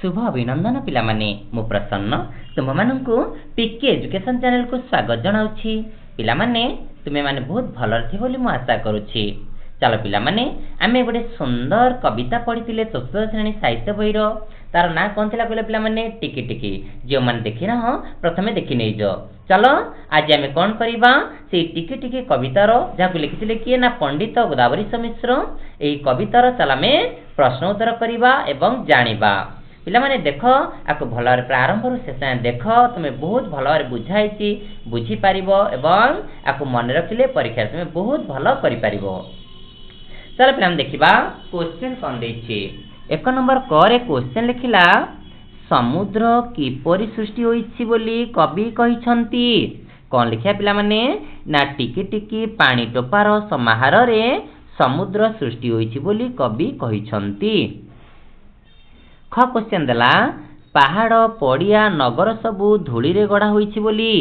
शुभ अभिनंदन पिला माने मु प्रसन्न तुम मानकु पीके एजुकेशन चैनल को स्वागत जनाउछि। पिला माने तुमे माने बहुत भलर थि बोली मु आशा करूछि। चलो पिला माने आमे गोटे सुंदर कविता पढ़िथिले चतुर्थ श्रेणी साहित्य बहिर तार ना कोन थिला कहले पिला माने टिकी टिकी जे माने देखि ना हो प्रथमे देखि नै जो। चलो आज आमे कोन करिबा से टिकी टिकी कवितार जाकु लिखिथिले किए ना पंडित गोदावरी मिश्र। एही कवितार चलामे प्रश्न उत्तर करिबा एवं जानिबा। पिला माने देख आको भलरे प्रारंभ रु शेष देख तुमे बहुत भलरे बुझाइछि बुझी पारिबो एवं आको मन रखिले परीक्षा तुमे बहुत भलो करि पारिबो। चलो पिला देखिबा क्वेश्चन कोन दैछि। एक नंबर करे क्वेश्चन लिखिला समुद्र किपरि सृष्टि होइछि बोली कवि कहिछंती। कोन लिखिया पिला माने ना टिकी टिकी पानी टोपार समाहार रे समुद्र सृष्टि होइछि बोली कवि कहिछंती। ख क्वेश्चन देला पहाड़ पड़िया नगर सबु धूली रे गढ़ा होइछि बोली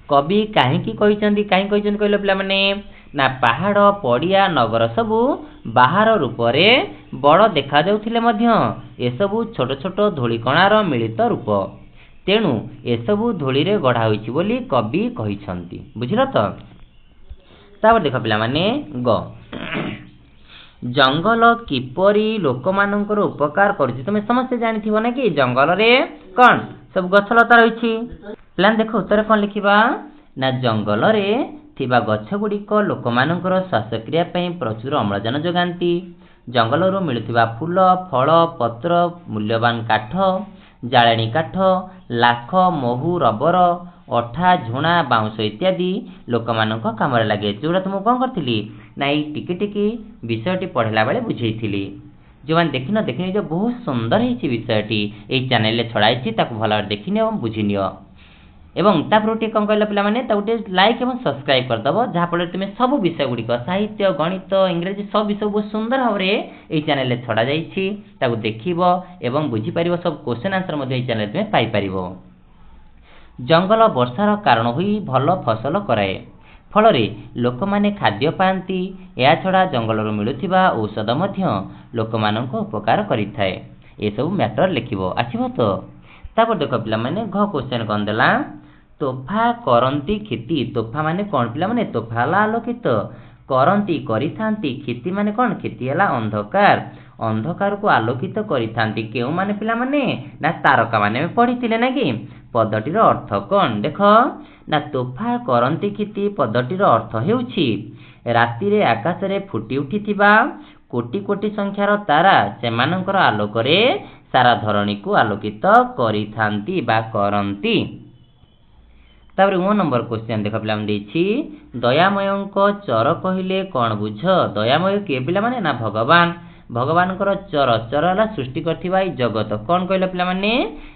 कवि काहेकि कहिछंती। काहे कहिछंती कहलो पिला माने ना पहाड़ पड़िया नगर सबु बाहर रूप रे बड़ देखा जाउथिले मध्य एसबु छोट छोट धूली कणार मिलित रूप तेणु एसबु धूली रे गढ़ा होइछि बोली कवि कहिछंती। बुझिलो तो। तापर देखो पिला माने ग जंगल किपरि लोक मानकर उपकार करूछि। तुमे समस्त जानिथिबो ना कि जंगल रे कोन सब गछ लता रहिछि। प्लान देखो उत्तर कोन लिखिबा ना जंगल रे थिबा गछ गुड़िक लोक मानकर श्वासक्रिया पई प्रचुर अम्लजान जोगांती। जंगल रो मिलुथिबा फूल फल पत्र मूल्यवान काठ जाळेणी काठ लाख महू रबर अठा झुणा बाउंस इत्यादि लोक मानक काम लगे। जोड़ा तुम कौन करथिली ना टिकी टिकी विषयटी पढ़ला बेले बुझेइथिली। जो मैंने देखिन देखिन जो बहुत सुंदर है विषयटी यही चैनल छड़ाई ताको भल देखिनि और बुझिनियो एवं तापर कौन कहला पिला माने गोटे लाइक और सब्सक्राइब करदब जहाँफल तुम सब विषय गुड़िक साहित्य गणित इंग्रेजी सब विषय बहुत सुंदर भाव में यही चैनल छड़ा जाइए देखिब एवं बुझीपार सब क्वेश्चन आंसर चैनल तुम पाइपर। जंगल वर्षार कारण हुई भल फसल कराए फल लोक माने खाद्य पाती। या छड़ा जंगल मिलुथिबा औषध मध्य लोक मानक उपकार करिथाए। ए सब मैटर लिखिबो आछिबो तो। तापर देखो पिला माने घ क्वेश्चन कोन देला तोफा करंती खेती। तोफा माने कोन पिला माने तोफा ला आलोकित करंती करिथांती खेती माने कोन खेती हला अंधकार अंधकार को आलोकित करिथांती केउ माने पिला माने ना तारका माने पढ़िथिले ना कि पदटीर अर्थ कोन देख ना तोफा करंती खेती पदटीर अर्थ हेउछि राति रे आकाश रे फुटी उठिथिबा कोटि कोटि संख्यार तारा सेमानकर आलोकरे सारा धरणी को आलोकित करिथांती बा करंती। तापर 1 नंबर क्वेश्चन देख पिला मन देछि दयामयंक चर कहिले कोन बुझ। दयामय के पिला माने ना भगवान भगवानकर चर चर हला सृष्टि करथिबा ई जगत कोन कहले पिला माने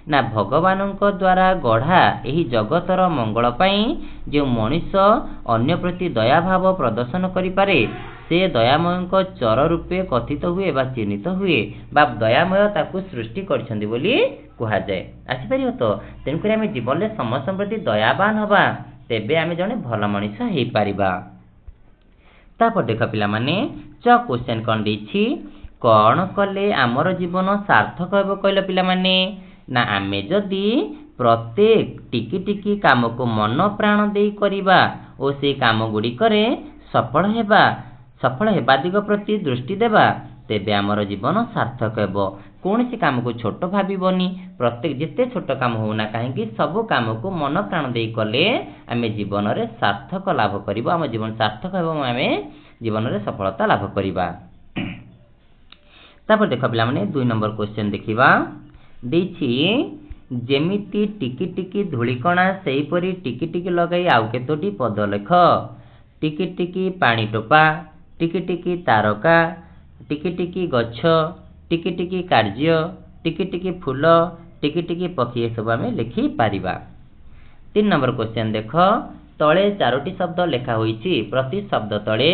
ना भगवानक द्वारा गढ़ा एही जगतर मंगल पई जे मनुष्य अन्य प्रति दया भाव प्रदर्शन करि पारे से दयामयंक चर रूपे कथित हुए बा चिन्हित हुए बा दयामय ताकू सृष्टि करछन्ती बोली कुहा जाय। आसी परियो तो तेन करी हम जीवन में समस्त प्रति दयावान हबा तेबे आमे जने भल मनुष्य हेई पारिबा। तापर देख पिला माने च क्वेश्चन कोन दैछि कौन कले आमर जीवन सार्थक हेबो कहले पिला माने ना आमे जदी प्रत्येक टिकी टिकी काम को मन प्राण देई करिबा ओ से काम गुडी करे सफल हेबा दिग प्रति दृष्टि देबा तेबे आमर जीवन सार्थक हेबो। कौन सी काम को छोट भाबनी प्रत्येक जिते छोट काम होना कहीं सब काम को मन प्राण देई कले आमे जीवन रे सार्थक लाभ करिबो आम जीवन सार्थक हेबो आमे जीवन रे सफलता लाभ करिबा। तापर देख पिला माने 2 नंबर क्वेश्चन देखिबा देछि जेमिति टिकी टिकी धूलिकणा सेही परी टिकी टिकी लगाई आउ केतोटी पद लेख। टिकी टिकी पानी टोपा टिकी टिकी तारका टिकी टिकी गछ टिकी टिकी कार्य टिकी टिकी फूल टिकी टिकी पक्षी ये सब आमे लिखि पारिबा। 3 नंबर क्वेश्चन देख तले 4टी शब्द लेखा होईछि प्रति शब्द तले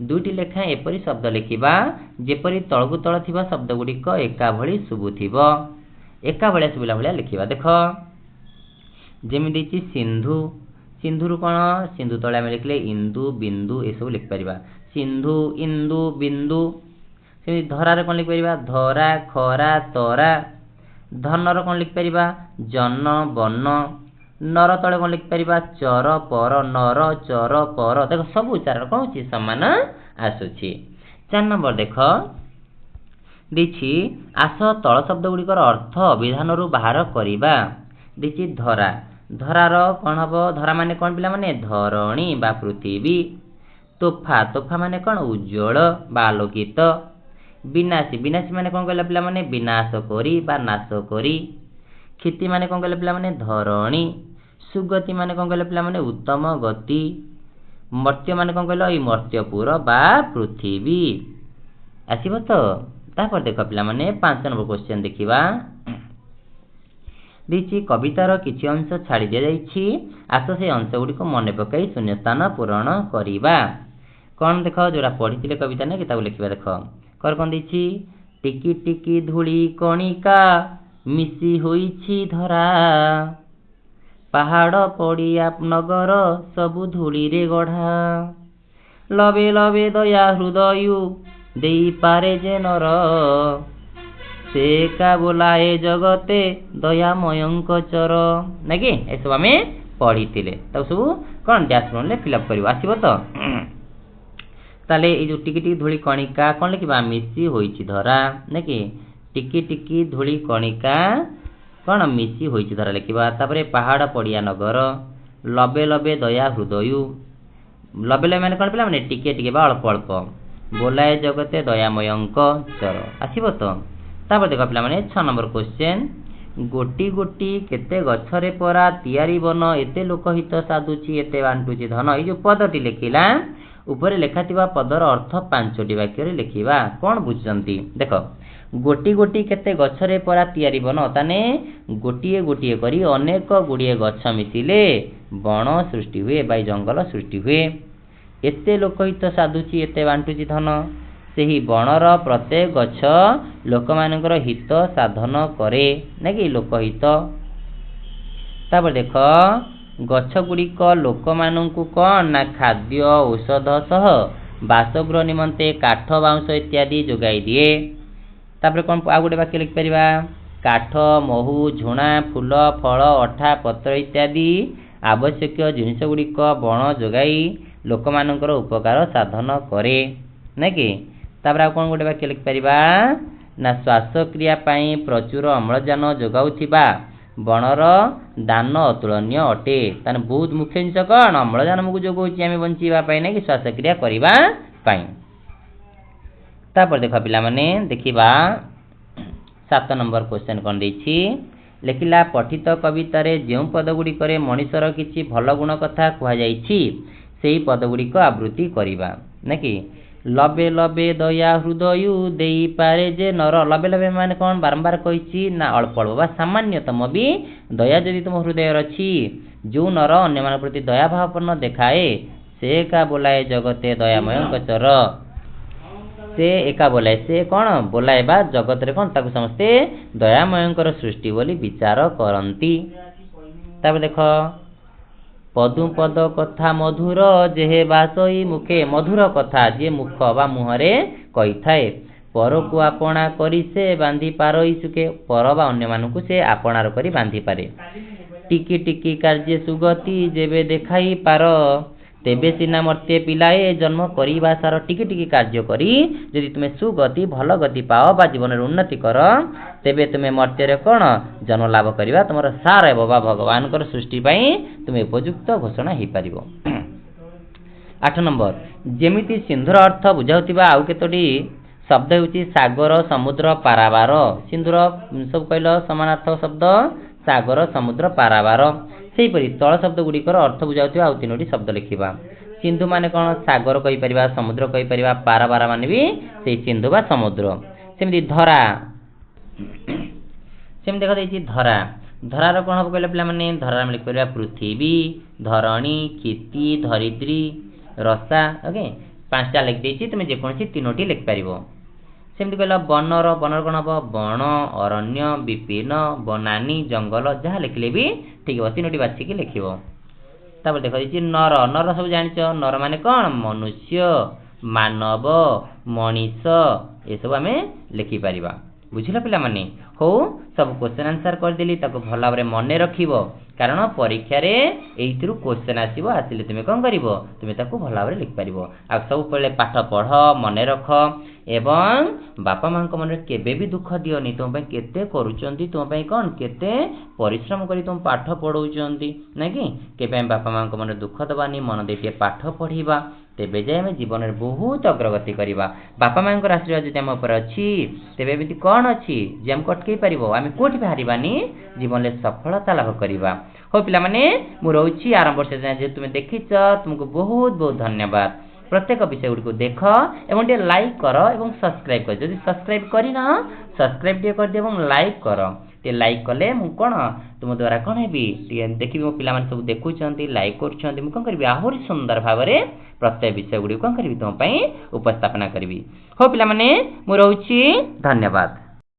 2टी लेखा एपरी शब्द लिखिबा जेपरी तळगु तळ थिबा शब्द गुडीक एका भଳି सुबुथिबो एका भଳି सुबिला भଳି लिखिबा। देख जेमि दैछि सिंधु सिंधुरु कोन सिंधु तळे आमे लिखले इंदु बिंदु ए सब लिख परिबा सिंधु इंदु बिंदु से धरा रे कोन लिख परिबा धरा खरा तरा ଧନର କ'ଣ ଲିଖିପାରିବା ଜନ ବନ। ନର ତଳେ କ'ଣ ଲିଖିପାରିବା ଚର ପର ନର ଚର ପର। ଦେଖ ସବୁ ଉଚ୍ଚାରଣ କ'ଣ ହେଉଛି ସମାନ ଆସୁଛି। 4 ନମ୍ବର ଦେଖ ଦେଇଛି ଆସ ତଳ ଶବ୍ଦ ଗୁଡ଼ିକର ଅର୍ଥ ଅଭିଧାନରୁ ବାହାର କରିବା। ଦେଇଛି ଧରା। ଧରାର କ'ଣ ହବ ଧରା ମାନେ କ'ଣ ପିଲାମାନେ ଧରଣୀ ବା ପୃଥିବୀ। ତୋଫା। ତୋଫା ମାନେ କ'ଣ ଉଜ୍ଜ୍ୱଳ ବା ଆଲୋକିତ। ବିନାଶୀ। ବିନାଶୀ ମାନେ କ'ଣ କହିଲା ପିଲାମାନେ ବିନାଶ କରି ବା ନାଶ କରି। କ୍ଷିତି ମାନେ କ'ଣ କହିଲା ପିଲାମାନେ ଧରଣୀ। ସୁଗତି ମାନେ କ'ଣ କହିଲା ପିଲାମାନେ ଉତ୍ତମ ଗତି। ମର୍ତ୍ତ୍ୟ ମାନେ କ'ଣ କହିଲ ଏଇ ମର୍ତ୍ତ୍ୟପୁର ବା ପୃଥିବୀ। ଆସିବ ତ। ତାପରେ ଦେଖ ପିଲାମାନେ 5 ନମ୍ବର କ୍ୱେଶ୍ଚନ ଦେଖିବା। ଦେଇଛି କବିତାର କିଛି ଅଂଶ ଛାଡ଼ି ଦିଆଯାଇଛି। ଆସ ସେ ଅଂଶ ଗୁଡ଼ିକୁ ମନେ ପକାଇ ଶୂନ୍ୟସ୍ଥାନ ପୂରଣ କରିବା। କ'ଣ ଦେଖ ଯୋଉଟା ପଢ଼ିଥିଲେ କବିତା ନାଇଁ କି ତାକୁ ଲେଖିବା। ଦେଖ କ'ଣ ଦେଇଛି ଟିକି ଟିକି ଧୂଳି କଣିକା ମିଶି ହୋଇଛି ଧରା। ପାହାଡ଼ ପଡ଼ିଆ ନଗର ସବୁ ଧୂଳିରେ ଗଢ଼ା। ଲବେ ଲବେ ଦୟା ହୃଦୟ ଦେଇପାରେ ଯେ ନର। ସେ ଏକା ବୋଲାଏ ଜଗତେ ଦୟାମୟଙ୍କ ଚର। ନାଇଁ ଏସବୁ ଆମେ ପଢ଼ିଥିଲେ ତାକୁ ସବୁ କ'ଣ ଡ୍ୟାସ୍ ରେ ଫିଲ୍ଅପ୍ କରିବ। ଆସିବ ତ। ତାହେଲେ ଏଇ ଯେଉଁ ଟିକି ଟିକି ଧୂଳି କଣିକା କ'ଣ ଲେଖିବା ମିଶି ହୋଇଛି ଧରା। ନାଇଁ ଟିକି ଟିକି ଧୂଳି କଣିକା କ'ଣ ମିଶି ହୋଇଛି ଧରା ଲେଖିବା। ତାପରେ ପାହାଡ଼ ପଡ଼ିଆ ନଗର। ଲବେ ଲବେ ଦୟା ହୃଦୟ। ଲବେ ଲବେ ମାନେ କ'ଣ ପିଲାମାନେ ଟିକେ ଟିକେ ବା ଅଳ୍ପ ଅଳ୍ପ। ବୋଲାଏ ଜଗତେ ଦୟାମୟଙ୍କ ଚର। ଆସିବ ତ। ତାପରେ ଦେଖ ପିଲାମାନେ 6 ନମ୍ବର କ୍ୱେଶ୍ଚନ ଗୋଟି ଗୋଟି କେତେ ଗଛରେ ପରା ତିଆରି ବନ ଏତେ ଲୋକହିତ ସାଧୁଛି ଏତେ ବାଣ୍ଟୁଛି ଧନ। ଏଇ ଯେଉଁ ପଦଟି ଲେଖିଲା ଉପରେ ଲେଖାଥିବା ପଦର ଅର୍ଥ 5ଟି ବାକ୍ୟରେ ଲେଖିବା। କ'ଣ ବୁଝୁଛନ୍ତି ଦେଖ ଗୋଟି ଗୋଟି କେତେ ଗଛରେ ପରା ତିଆରି ବନ ତାନେ ଗୋଟିଏ ଗୋଟିଏ କରି ଅନେକ ଗୁଡ଼ିଏ ଗଛ ମିଶିଲେ ବଣ ସୃଷ୍ଟି ହୁଏ ବା ଜଙ୍ଗଲ ସୃଷ୍ଟି ହୁଏ। ଏତେ ଲୋକହିତ ସାଧୁଛି ଏତେ ବାଣ୍ଟୁଛି ଧନ ସେହି ବଣର ପ୍ରତ୍ୟେକ ଗଛ ଲୋକମାନଙ୍କର ହିତ ସାଧନ କରେ ନାକି ଲୋକହିତ। ତାପରେ ଦେଖ ଗଛ ଗୁଡ଼ିକ ଲୋକମାନଙ୍କୁ କ'ଣ ନା ଖାଦ୍ୟ ଔଷଧ ସହ ବାସଗୃହ ନିମନ୍ତେ କାଠ ବାଉଁଶ ଇତ୍ୟାଦି ଯୋଗାଇ ଦିଏ। ତାପରେ କ'ଣ ଆଉ ଗୋଟେ ବାକ୍ୟ ଲେଖିପାରିବା କାଠ ମହୁ ଝୁଣା ଫୁଲ ଫଳ ଅଠା ପତ୍ର ଇତ୍ୟାଦି ଆବଶ୍ୟକୀୟ ଜିନିଷ ଗୁଡ଼ିକ ବଣ ଯୋଗାଇ ଲୋକମାନଙ୍କର ଉପକାର ସାଧନ କରେ ନାକି। ତାପରେ ଆଉ କ'ଣ ଗୋଟେ ବାକ୍ୟ ଲେଖିପାରିବା ନା ଶ୍ୱାସକ୍ରିୟା ପାଇଁ ପ୍ରଚୁର ଅମ୍ଳଜାନ ଯୋଗାଉଥିବା ବଣର ଦାନ ଅତୁଳନୀୟ ଅଟେ। ତାହେଲେ ବହୁତ ମୁଖ୍ୟ ଜିନିଷ କ'ଣ ଅମ୍ଳଜାନ ଆମକୁ ଯୋଗାଉଛି ଆମେ ବଞ୍ଚିବା ପାଇଁ ନାକି ଶ୍ୱାସକ୍ରିୟା କରିବା ପାଇଁ। ତାପରେ ଦେଖ ପିଲାମାନେ ଦେଖିବା 7 ନମ୍ବର କ୍ୱେଶ୍ଚନ କ'ଣ ଦେଇଛି ଲେଖିଲା ପଠିତ କବିତାରେ ଯେଉଁ ପଦ ଗୁଡ଼ିକରେ ମଣିଷର କିଛି ଭଲ ଗୁଣ କଥା କୁହାଯାଇଛି ସେହି ପଦ ଗୁଡ଼ିକ ଆବୃତ୍ତି କରିବା ନାକି। ଲବେ ଲବେ ଦୟା ହୃଦୟ ଦେଇପାରେ ଯେ ନର। ଲବେ ଲବେ ମାନେ କ'ଣ ବାରମ୍ବାର କହିଛି ନା ଅଳ୍ପ ଅଳ୍ପ ବା ସାମାନ୍ୟତମ ବି ଦୟା ଯଦି ତୁମ ହୃଦୟରେ ଅଛି ଯେଉଁ ନର ଅନ୍ୟମାନଙ୍କ ପ୍ରତି ଦୟାଭାବପୂର୍ଣ୍ଣ ଦେଖାଏ ସେ ଏକା ବୋଲାଏ ଜଗତେ ଦୟାମୟଙ୍କ ଚର। ସେ ଏକା ବୋଲାଏ ସେ କ'ଣ ବୋଲାଏ ବା ଜଗତରେ କ'ଣ ତାକୁ ସମସ୍ତେ ଦୟାମୟଙ୍କର ସୃଷ୍ଟି ବୋଲି ବିଚାର କରନ୍ତି। ତାପରେ ଦେଖ ପଦୁ ପଦ କଥା ମଧୁର ଯେହେ ବାସଇ ମୁଖେ। ମଧୁର କଥା ଯିଏ ମୁଖ ବା ମୁହଁରେ କହିଥାଏ ପରକୁ ଆପଣା କରି ସେ ବାନ୍ଧି ପାରଇ ସୁଖେ। ପର ବା ଅନ୍ୟମାନଙ୍କୁ ସେ ଆପଣାର କରି ବାନ୍ଧିପାରେ। ଟିକି ଟିକି କାର୍ଯ୍ୟ ସୁଗତି ଯେବେ ଦେଖାଇ ପାର ତେବେ ସିନା ମର୍ତ୍ତ୍ୟ ପିଲାଏ ଜନ୍ମ କରିବା ସାର। ଟିକି ଟିକି କାର୍ଯ୍ୟ କରି ଯଦି ତୁମେ ସୁଗତି ଭଲ ଗତି ପାଅ ବା ଜୀବନରେ ଉନ୍ନତି କର ତେବେ ତୁମେ ମର୍ତ୍ତ୍ୟରେ କ'ଣ ଜନ୍ମ ଲାଭ କରିବା ତୁମର ସାର ହେବ ବା ଭଗବାନଙ୍କର ସୃଷ୍ଟି ପାଇଁ ତୁମେ ଉପଯୁକ୍ତ ଘୋଷଣା ହେଇପାରିବ। 8 ନମ୍ବର ଯେମିତି ସିନ୍ଧୁର ଅର୍ଥ ବୁଝାଉଥିବା ଆଉ କେତୋଟି ଶବ୍ଦ ହେଉଛି ସାଗର ସମୁଦ୍ର ପାରାବାର। ସିନ୍ଧୁର ସବୁ କହିଲ ସମାନାର୍ଥ ଶବ୍ଦ ସାଗର ସମୁଦ୍ର ପାରାବାର। ସେହିପରି ତଳ ଶବ୍ଦ ଗୁଡ଼ିକର ଅର୍ଥ ବୁଝାଉଥିବା ଆଉ 3ଟି ଶବ୍ଦ ଲେଖିବା। ସିନ୍ଧୁ ମାନେ କ'ଣ ସାଗର କହିପାରିବା ସମୁଦ୍ର କହିପାରିବା ପାରାବାର ମାନେ ବି ସେଇ ସିନ୍ଧୁ ବା ସମୁଦ୍ର। ସେମିତି ଧରା ସେମିତି ଦେଖା ଦେଇଛି ଧରା। ଧରାର କ'ଣ ହବ କହିଲେ ପିଲାମାନେ ଧରାର ଆମେ ଲେଖିପାରିବା ପୃଥିବୀ ଧରଣୀ କ୍ଷିତି ଧରିତ୍ରୀ ରସା। ଓକେ 5ଟା ଲେଖିଦେଇଛି ତୁମେ ଯେକୌଣସି 3ଟି ଲେଖିପାରିବ। ସେମିତି କହିଲ ବନର କ'ଣ ହବ ବଣ ଅରଣ୍ୟ ବିପିନ ବନାନୀ ଜଙ୍ଗଲ ଯାହା ଲେଖିଲେ ବି ଠିକ୍ ହେବ 3ଟି ବାଛିକି ଲେଖିବ। ତାପରେ ଦେଖ ଦେଇଛି ନର। ନର ସବୁ ଜାଣିଛ ନର ମାନେ କ'ଣ ମନୁଷ୍ୟ ମାନବ ମଣିଷ ଏସବୁ ଆମେ ଲେଖିପାରିବା। बुझिल पिला माने हो सब क्वेश्चन आंसर कर देली ताको भला भाबरे मने रखिबो कारण परीक्षा रे एइतिरु क्वेश्चन आसीबो आसिले तुमे कोन करिवो तुमे ताको भला भाबरे लिख परिबो आ सब पहिले पाठ पढ मने रख एवं बापा मां को मन केबे भी दुख दियोनी तुम पई केते करूचंती तुम पई कोन केते परिश्रम करी तुम पाठ पढौचंती नै कि केबे बापा मां को मन दुख दबानी मन देके पाठ पढिबा तेबे जाय हम जीवन में बहुत अग्रगति करिबा बापा मां को आशीर्वाद जदि हम ऊपर अछि तेबे एमिति कोन अछि जे हम कटके परिबो आमे कोठी बाहरिबानी जीवन में सफलता लाभ करिबा हो पिला माने मु रहउछि आरंभ से जे तुमे देखिछ तुमको बहुत बहुत धन्यवाद प्रत्येक विषय गुडी देख एवं टे लाइक कर एवं सब्सक्राइब कर जदि सब्सक्राइब करिना सब्सक्राइब टे कर दे एवं लाइक कर टे लाइक कले मु कोन तुम द्वारा कोन हेबी टे देखिबो पिला माने सब देखुचंती लाइक करछंती मु कोन करबी आहुरी सुंदर भाबरे प्रत्येक विषय गुडी कोन करबी तुम पई उपस्थापना करबी हो पिला माने मु रहउछि धन्यवाद।